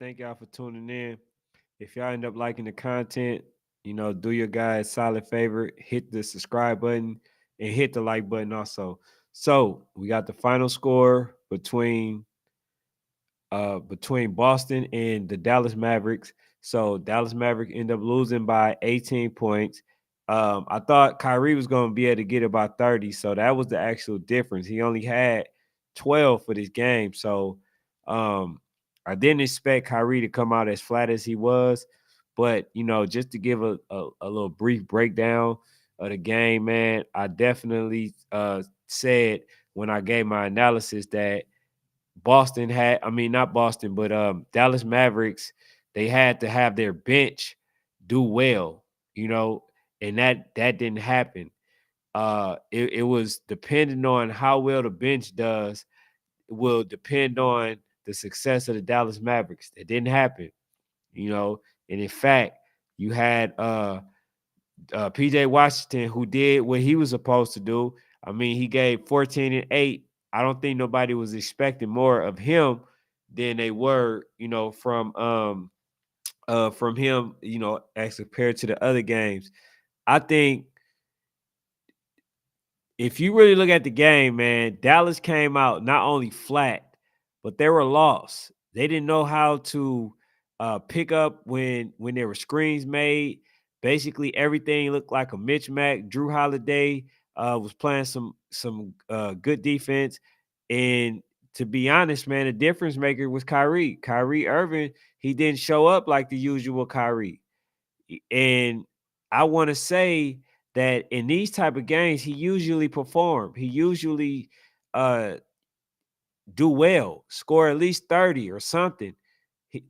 Thank y'all for tuning in. If y'all end up liking the content, do your guys a solid favor, hit the subscribe button and hit the like button also. So we got the final score between Boston and the Dallas Mavericks. So Dallas Mavericks end up losing by 18 points. I thought Kyrie was going to be able to get about 30, so that was the actual difference. He only had 12 for this game, so um, I didn't expect Kyrie to come out as flat as he was. But just to give a little brief breakdown of the game, man, I definitely said when I gave my analysis that not Boston, but Dallas Mavericks, they had to have their bench do well, you know, and that didn't happen. It was depending on how well the bench does, will depend on the success of the Dallas Mavericks. It didn't happen, and in fact, you had PJ Washington, who did what he was supposed to do. I mean, he gave 14 and 8. I don't think nobody was expecting more of him than they were, from him, as compared to the other games. I think if you really look at the game, man, Dallas came out not only flat, but they were lost. They didn't know how to pick up when there were screens made. Basically, everything looked like a mismatch. Drew Holiday was playing some good defense, and to be honest, man, the difference maker was Kyrie. Kyrie Irving, he didn't show up like the usual Kyrie, and I want to say that in these type of games, he usually perform. He usually uh do well, score at least 30 or something.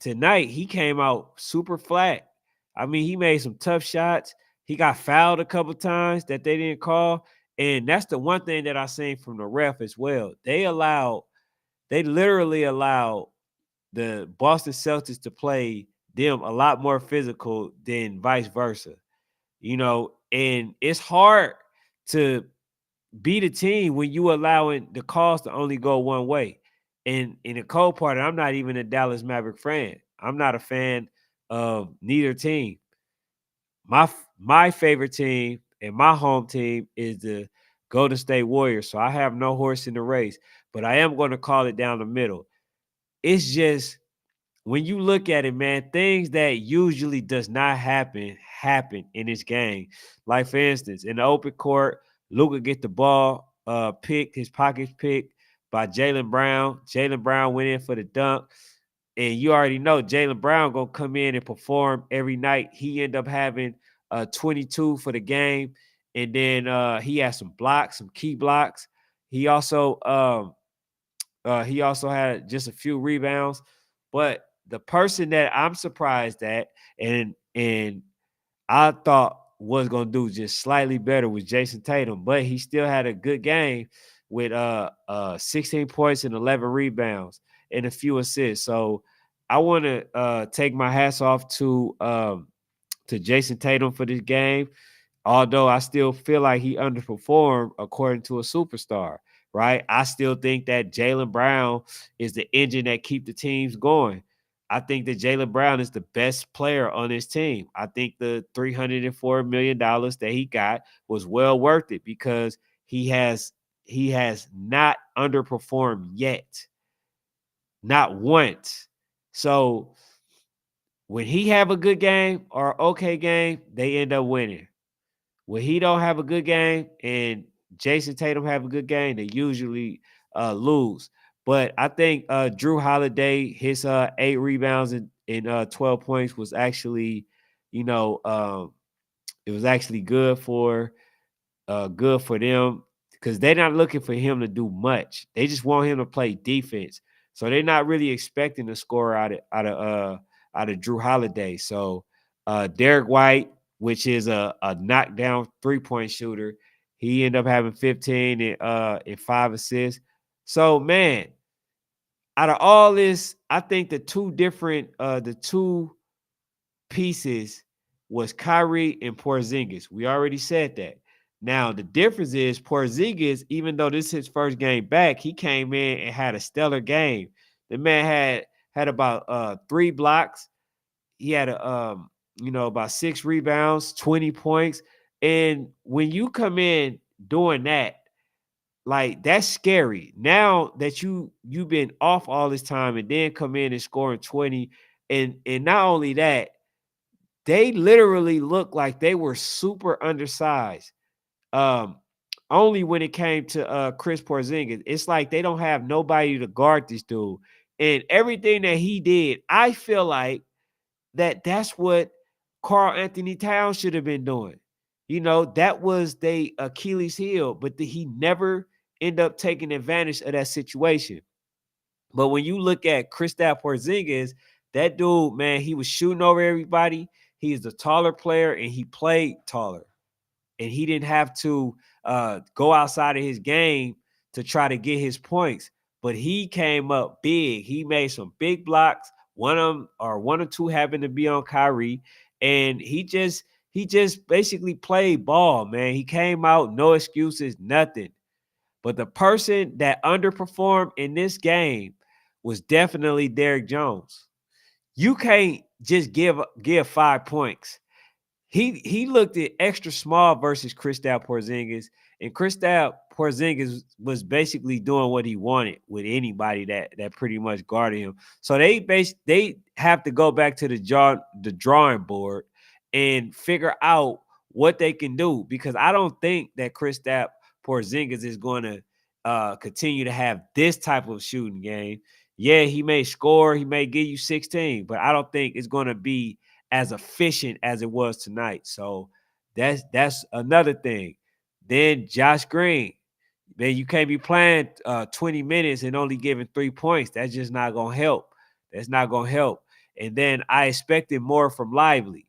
Tonight, he came out super flat. I mean, he made some tough shots. He got fouled a couple times that they didn't call. And that's the one thing that I seen from the ref as well. They literally allowed the Boston Celtics to play them a lot more physical than vice versa. And it's hard to beat a team when you allowing the calls to only go one way. And in the cold part, I'm not even a Dallas Maverick fan. I'm not a fan of neither team. My favorite team and my home team is the Golden State Warriors. So I have no horse in the race, but I am going to call it down the middle. It's just when you look at it, man, things that usually does not happen in this game. Like for instance, in the open court, Luka get the ball picked, his pockets picked by Jaylen Brown. Jaylen Brown went in for the dunk. And you already know Jaylen Brown gonna come in and perform every night. He ended up having 22 for the game, and then he had some blocks, some key blocks. He also had just a few rebounds, but the person that I'm surprised at and I thought was gonna do just slightly better was Jason Tatum, but he still had a good game with 16 points and 11 rebounds and a few assists. So I want to take my hats off to Jason Tatum for this game, although I still feel like he underperformed according to a superstar, right? I still think that Jaylen Brown is the engine that keep the teams going. I think that Jaylen Brown is the best player on this team. I think the $304 million that he got was well worth it because he has not underperformed yet, not once. So when he have a good game or okay game, they end up winning. When he don't have a good game and Jason Tatum have a good game, they usually lose. But I think Drew Holiday, his 8 rebounds and 12 points was actually, you know, it was actually good for them because they're not looking for him to do much. They just want him to play defense. So they're not really expecting to score out of Drew Holiday. So Derek White, which is a knockdown 3-point shooter, he ended up having 15 and 5 assists. So man, out of all this, I think the two pieces was Kyrie and Porzingis. We already said that. Now the difference is Porzingis, even though this is his first game back, he came in and had a stellar game. The man had about 3 blocks. He had about 6 rebounds, 20 points. And when you come in doing that, like that's scary. Now that you've been off all this time and then come in and scoring 20, and not only that, they literally look like they were super undersized. Um, Only when it came to Chris Porzingis, it's like they don't have nobody to guard this dude. And everything that he did, I feel like that's what Carl Anthony Towns should have been doing. That was the Achilles heel, but he never end up taking advantage of that situation. But when you look at Kristaps Porzingis, that dude, man, he was shooting over everybody. He's the taller player, and he played taller, and he didn't have to go outside of his game to try to get his points. But he came up big. He made some big blocks. One of them, or one or two, happened to be on Kyrie, and he just basically played ball, man. He came out, no excuses, nothing. But the person that underperformed in this game was definitely Derrick Jones. You can't just give 5 points. He looked at extra small versus Kristaps Porzingis, and Kristaps Porzingis was basically doing what he wanted with anybody that pretty much guarded him. So they have to go back to the drawing board and figure out what they can do, because I don't think that Kristaps Porzingis is going to continue to have this type of shooting game. Yeah, he may score, he may give you 16, but I don't think it's going to be as efficient as it was tonight. So that's another thing. Then Josh Green, man, you can't be playing 20 minutes and only giving 3 points. That's just not gonna help. That's not gonna help. And then I expected more from Lively.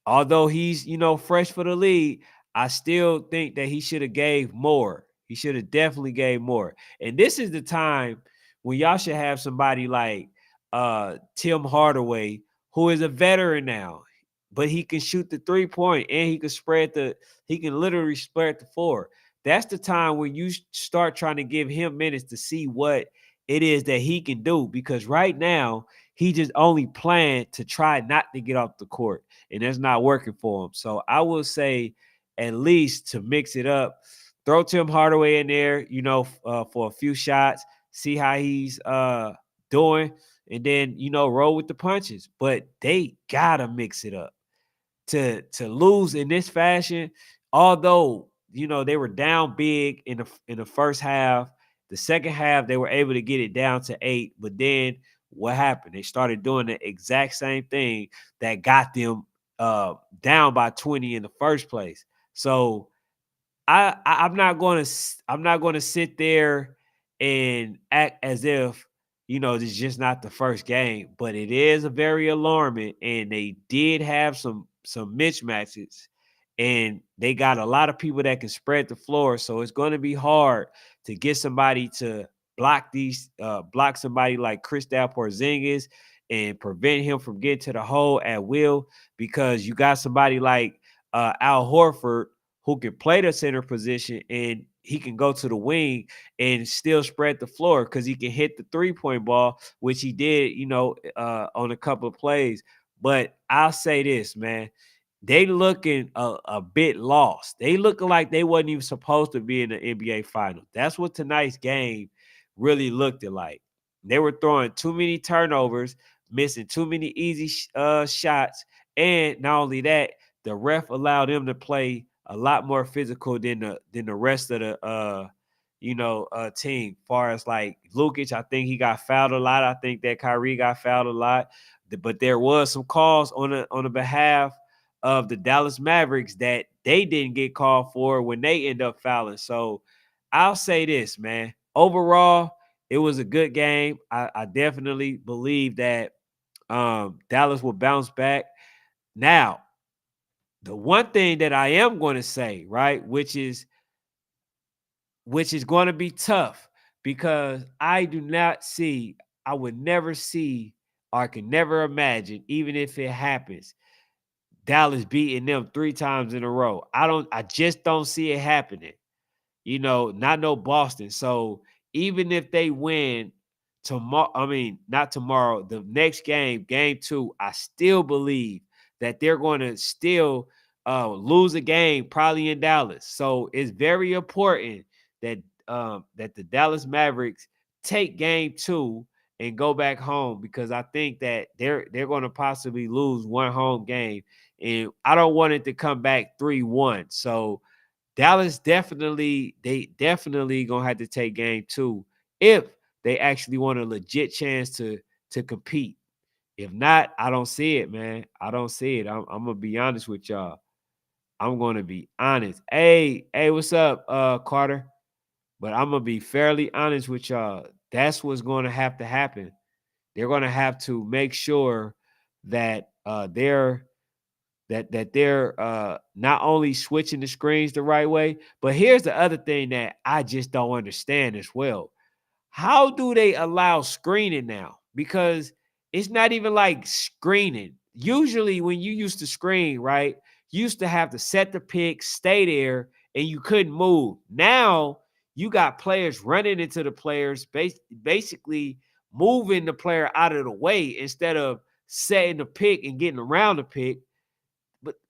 Although he's, fresh for the league, I still think that he should have gave more. He should have definitely gave more. And this is the time when y'all should have somebody like Tim Hardaway, who is a veteran now, but he can shoot the 3-point, and he can literally spread the floor. That's the time when you start trying to give him minutes to see what it is that he can do, because right now he just only playing to try not to get off the court, and that's not working for him. So I will say, at least to mix it up, throw Tim Hardaway in there, for a few shots, see how he's doing, and then roll with the punches. But they gotta mix it up to lose in this fashion. Although they were down big in the first half, the second half they were able to get it down to 8. But then what happened? They started doing the exact same thing that got them down by 20 in the first place. So I'm not going to sit there and act as if this is just not the first game, but it is a very alarming, and they did have some mismatches, and they got a lot of people that can spread the floor, so it's going to be hard to get somebody to block somebody like Kristaps Porzingis and prevent him from getting to the hole at will, because you got somebody like Al Horford, who can play the center position, and he can go to the wing and still spread the floor because he can hit the 3-point ball, which he did, on a couple of plays. But I'll say this, man. They looking a bit lost. They looking like they wasn't even supposed to be in the NBA final. That's what tonight's game really looked like. They were throwing too many turnovers, missing too many easy shots, and not only that, the ref allowed them to play a lot more physical than the rest of the team. Far as like Lukic, I think he got fouled a lot. I think that Kyrie got fouled a lot. But there was some calls on the behalf of the Dallas Mavericks that they didn't get called for when they end up fouling. So I'll say this, man. Overall, it was a good game. I definitely believe that Dallas will bounce back. Now, the one thing that I am going to say, right, which is going to be tough, because I would never see, or I can never imagine, even if it happens, Dallas beating them 3 times in a row. I just don't see it happening. Not no Boston. So even if they win tomorrow, I mean, not tomorrow, the next game, game 2, I still believe that they're going to still lose a game, probably in Dallas. So it's very important that that the Dallas Mavericks take game 2 and go back home, because I think that they're going to possibly lose one home game, and I don't want it to come back 3-1. So Dallas they definitely gonna have to take game 2 if they actually want a legit chance to compete. If not, I don't see it, man. I don't see it. I'm gonna be honest with y'all. I'm gonna be honest. Hey, what's up, Carter? But I'm gonna be fairly honest with y'all. That's what's gonna have to happen. They're gonna have to make sure that they're not only switching the screens the right way, but here's the other thing that I just don't understand as well. How do they allow screening now? Because it's not even like screening. Usually, when you used to screen, right, you used to have to set the pick, stay there, and you couldn't move. Now you got players running into the players, basically moving the player out of the way instead of setting the pick and getting around the pick.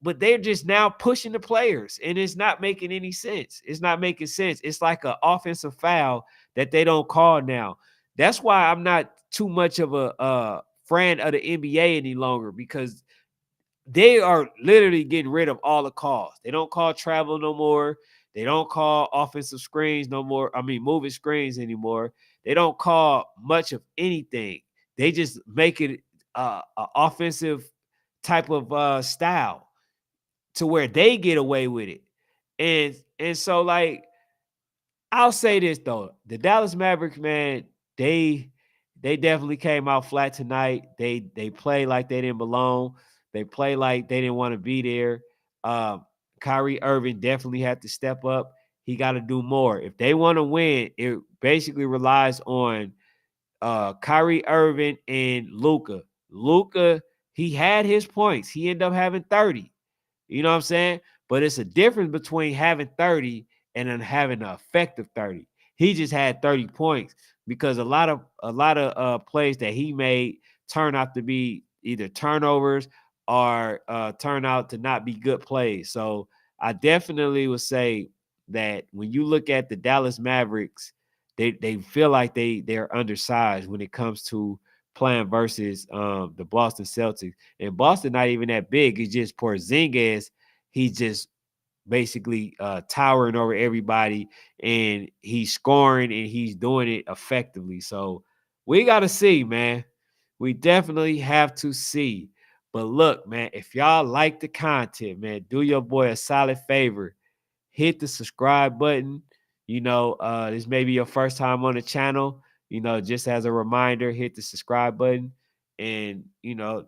But they're just now pushing the players, and it's not making any sense. It's not making sense. It's like an offensive foul that they don't call now. That's why I'm not too much of a fan of the NBA any longer, because they are literally getting rid of all the calls. They don't call travel no more. They don't call offensive screens no more. I mean, moving screens anymore. They don't call much of anything. They just make it a offensive type of style to where they get away with it. And so, like, I'll say this though. The Dallas Mavericks, man, they definitely came out flat tonight. They played like they didn't belong. They played like they didn't want to be there. Um, Kyrie Irving definitely had to step up. He got to do more. If they want to win, it basically relies on Kyrie Irving and Luka. Luka, he had his points. He ended up having 30. You know what I'm saying? But it's a difference between having 30 and then having an effective 30. He just had 30 points because a lot of plays that he made turn out to be either turnovers or turn out to not be good plays. So I definitely would say that when you look at the Dallas Mavericks, they feel like they're undersized when it comes to playing versus the Boston Celtics. And Boston not even that big. It's just Porzingis. He's just basically towering over everybody, and he's scoring and he's doing it effectively. So we got to see, man. We definitely have to see. But look, man, if y'all like the content, man, do your boy a solid favor. Hit the subscribe button. This may be your first time on the channel. Just as a reminder, hit the subscribe button. And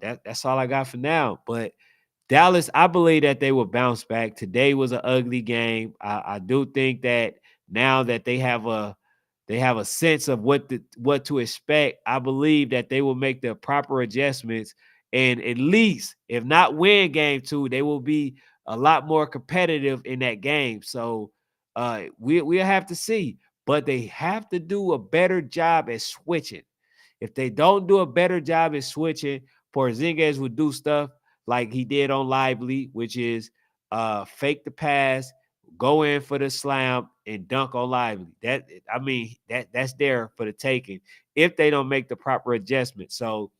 that's all I got for now. But Dallas, I believe that they will bounce back. Today was an ugly game. I do think that now that they have a sense of what to expect, I believe that they will make the proper adjustments, and at least, if not win game 2, they will be a lot more competitive in that game. So we'll have to see. But they have to do a better job at switching. If they don't do a better job at switching, Porzingis would do stuff like he did on Lively, which is fake the pass, go in for the slam, and dunk on Lively. That's there for the taking if they don't make the proper adjustment. So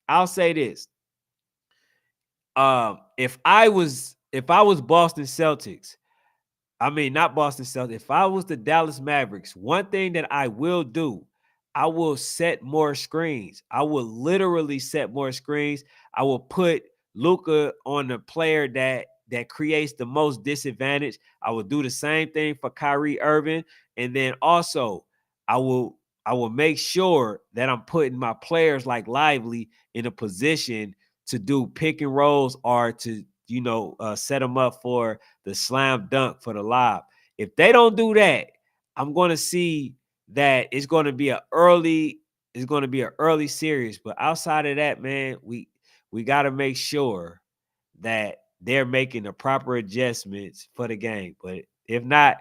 I'll say this. If I was Boston Celtics, I mean, not Boston Celtics. If I was the Dallas Mavericks, one thing that I will do, I will set more screens. I will literally set more screens. I will put Luka on the player that creates the most disadvantage. I will do the same thing for Kyrie Irving, and then also I will make sure that I'm putting my players like Lively in a position to do pick and rolls or to set them up for the slam dunk for the lob. If they don't do that, I'm going to see that it's going to be an early series. But outside of that, man, we got to make sure that they're making the proper adjustments for the game. But if not,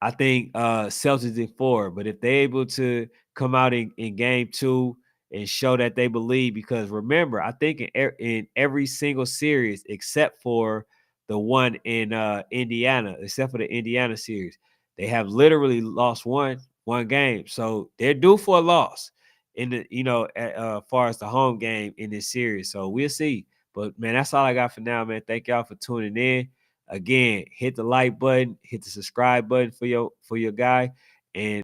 I think Celtics in 4. But if they're able to come out in game 2 and show that they believe, because remember, I think in every single series except for the one in Indiana, except for the Indiana series, they have literally lost one game. So they're due for a loss in the far as the home game in this series. So we'll see. But man, that's all I got for now, man. Thank y'all for tuning in. Again, hit the like button, hit the subscribe button for your guy, and